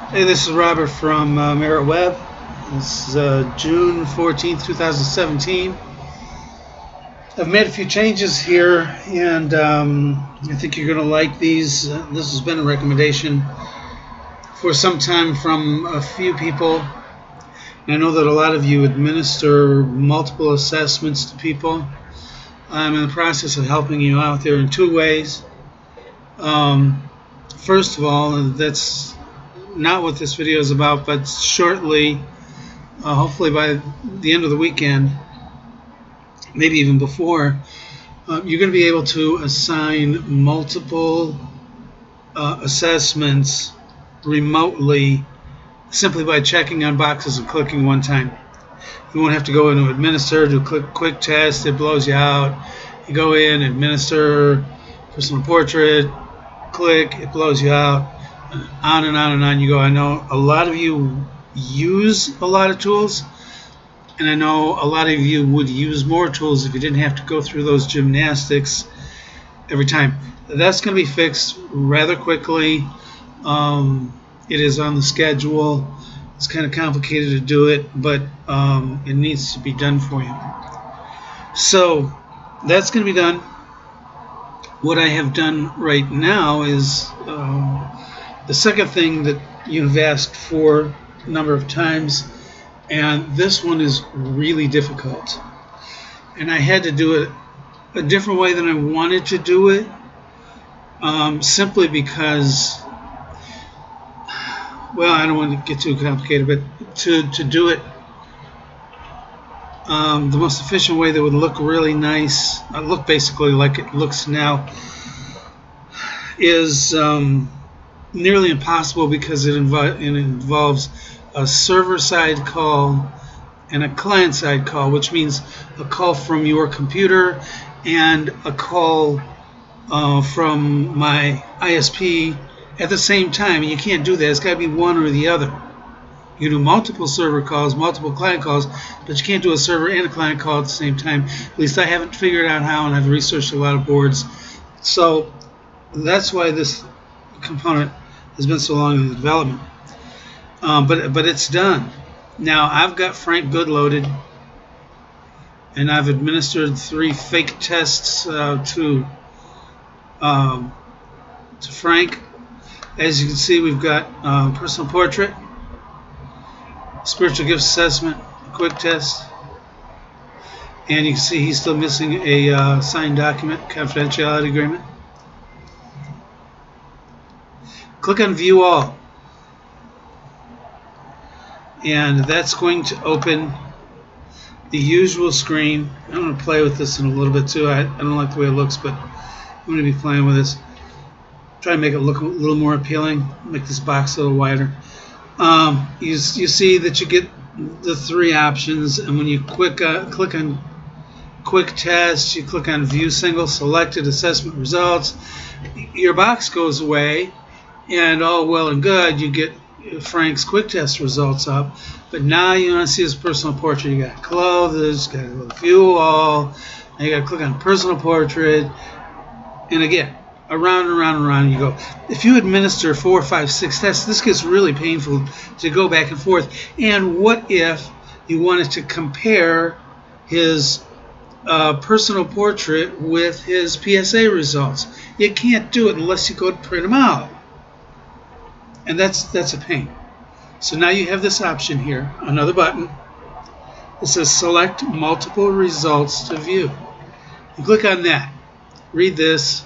Hey, this is Robert from Merritt Web. This is June 14th, 2017. I've made a few changes here, and I think you're going to like these. This has been a recommendation for some time from a few people. I know that a lot of you administer multiple assessments to people. I'm in the process of helping you out there in two ways. First of all, that's not what this video is about, but shortly, hopefully by the end of the weekend, maybe even before, you're going to be able to assign multiple assessments remotely simply by checking on boxes and clicking one time. You won't have to go into administer, do a quick test, it blows you out. You go in, administer, personal portrait, click, it blows you out. On and on and on you go. I know a lot of you use a lot of tools, and I know a lot of you would use more tools if you didn't have to go through those gymnastics every time. That's going to be fixed rather quickly. It is on the schedule. It's kind of complicated to do it, but it needs to be done for you. So that's going to be done. What I have done right now is the second thing that you've asked for a number of times, and this one is really difficult. And I had to do it a different way than I wanted to do it, simply because, well, I don't want to get too complicated, but to do it the most efficient way that would look really nice, look basically like it looks now, is nearly impossible because it involves a server-side call and a client-side call, which means a call from your computer and a call from my ISP at the same time. And you can't do that. It's got to be one or the other. You do multiple server calls, multiple client calls, but you can't do a server and a client call at the same time. At least I haven't figured out how, and I've researched a lot of boards. So that's why this component has been so long in the development. But it's done. Now I've got Frank Good loaded, and I've administered 3 fake tests to Frank. As you can see, we've got personal portrait, spiritual gift assessment, quick test, and you can see he's still missing a signed document, confidentiality agreement. Click on View All, and that's going to open the usual screen. I'm going to play with this in a little bit too. I don't like the way it looks, but I'm going to be playing with this. Try to make it look a little more appealing, make this box a little wider. You see that you get the 3 options, and when you click on Quick Test, you click on View Single Selected Assessment Results, your box goes away, and all well and good, you get Frank's quick test results up. But now you want to see his personal portrait. You got clothes, got a View All, and you got to click on Personal Portrait, and again, around and around and around you go. If you administer 4, 5, 6 tests, this gets really painful to go back and forth. And what if you wanted to compare his personal portrait with his PSA results? You can't do it unless you go to print them out. And that's a pain. So now you have this option here, another button. It says Select Multiple Results to View. You click on that. Read this.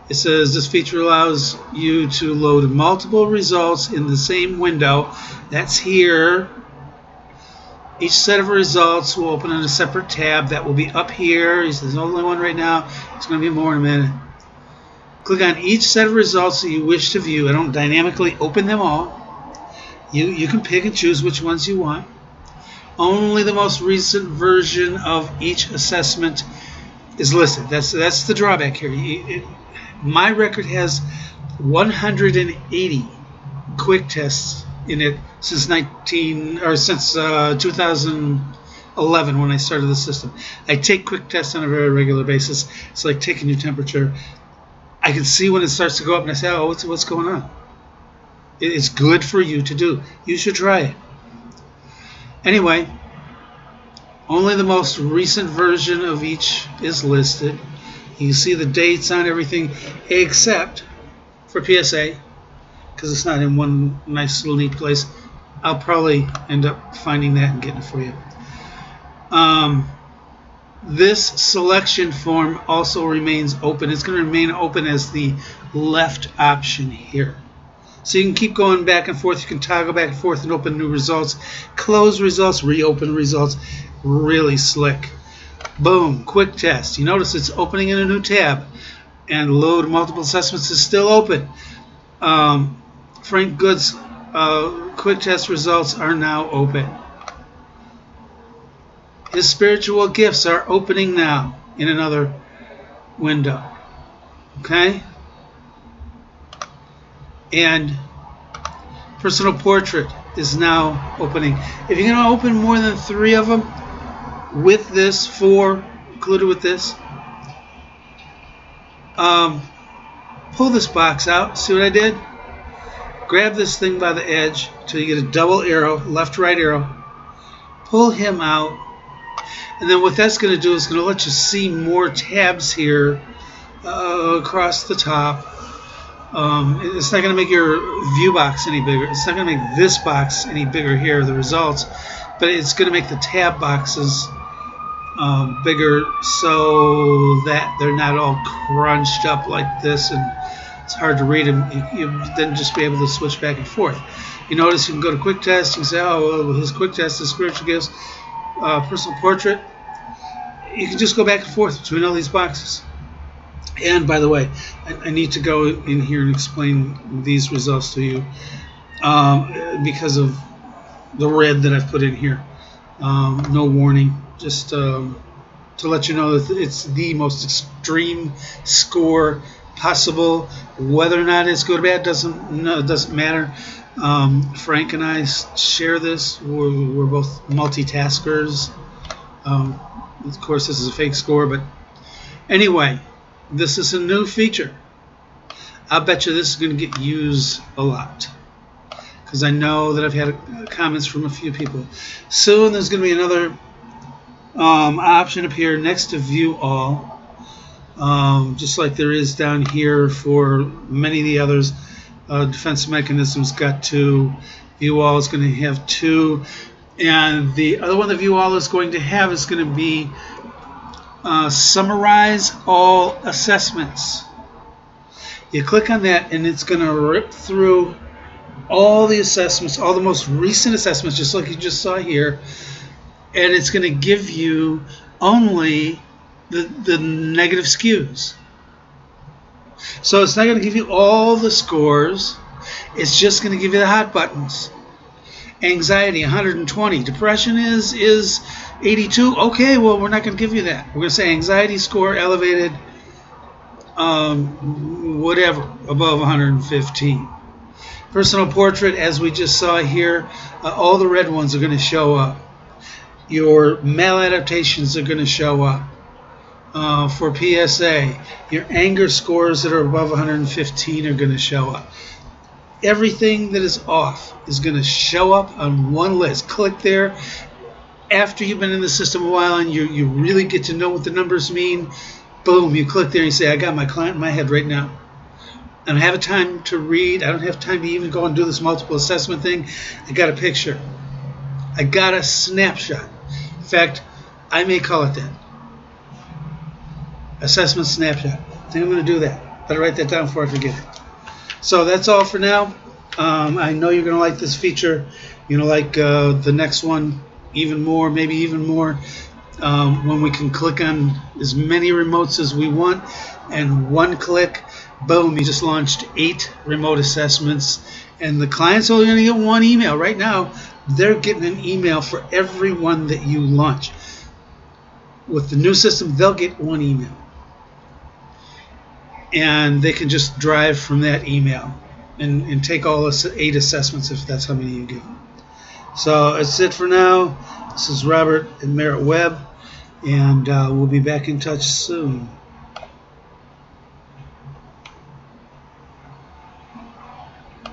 It says this feature allows you to load multiple results in the same window. That's here. Each set of results will open in a separate tab that will be up here. There's only one right now. It's going to be more in a minute. Click on each set of results that you wish to view. I don't dynamically open them all. You can pick and choose which ones you want. Only the most recent version of each assessment is listed. That's the drawback here. My record has 180 quick tests in it since 2011 when I started the system. I take quick tests on a very regular basis. It's like taking your temperature. I can see when it starts to go up, and I say, "Oh, what's going on?" It's good for you to do. You should try it. Anyway, only the most recent version of each is listed. You can see the dates on everything except for PSA, because it's not in one nice little neat place. I'll probably end up finding that and getting it for you. This selection form also remains open. It's going to remain open as the left option here. So you can keep going back and forth. You can toggle back and forth and open new results, close results, reopen results. Really slick. Boom, quick test. You notice it's opening in a new tab, and load multiple assessments is still open. Frank Good's quick test results are now open. His spiritual gifts are opening now in another window. Okay? And personal portrait is now opening. If you're going to open more than 3 of them with this, 4 included with this, pull this box out. See what I did? Grab this thing by the edge until you get a double arrow, left, right arrow. Pull him out. And then what that's going to do is going to let you see more tabs here across the top. It's not going to make your view box any bigger. It's not going to make this box any bigger here, the results. But it's going to make the tab boxes bigger so that they're not all crunched up like this and it's hard to read them. You then just be able to switch back and forth. You notice you can go to quick test. You can say, oh, well, his quick test is spiritual gifts, personal portrait. You can just go back and forth between all these boxes. And by the way, I need to go in here and explain these results to you because of the red that I've put in here. No warning, just to let you know that it's the most extreme score possible. Whether or not it's good or bad doesn't matter. Frank and I share this. We're both multitaskers. Of course, this is a fake score, but anyway, this is a new feature. I bet you this is going to get used a lot because I know that I've had comments from a few people. Soon there's going to be another option up here next to View All, just like there is down here for many of the others. Defense Mechanisms got 2. View All is going to have 2. And the other one that View All is going to have is going to be Summarize All Assessments. You click on that and it's going to rip through all the assessments, all the most recent assessments, just like you just saw here, and it's going to give you only the negative skews. So it's not going to give you all the scores. It's just going to give you the hot buttons. Anxiety 120, depression is 82. Okay, well, we're not going to give you that. We're going to say anxiety score elevated, whatever, above 115. Personal portrait, as we just saw here, all the red ones are going to show up. Your maladaptations are going to show up. For PSA, your anger scores that are above 115 are going to show up. Everything that is off is going to show up on one list. Click there. After you've been in the system a while and you really get to know what the numbers mean, boom, you click there and you say, I got my client in my head right now. I don't have time to read. I don't have time to even go and do this multiple assessment thing. I got a picture. I got a snapshot. In fact, I may call it that. Assessment snapshot. I think I'm going to do that. Better write that down before I forget it. So that's all for now. I know you're going to like this feature. You're going to like the next one even more, maybe even more, when we can click on as many remotes as we want, and one click, boom, you just launched 8 remote assessments, and the client's only going to get 1 email. Right now, they're getting an email for every one that you launch. With the new system, they'll get 1 email. And they can just drive from that email and take all 8 assessments if that's how many you give them. So that's it for now. This is Robert and Merritt Webb, and we'll be back in touch soon.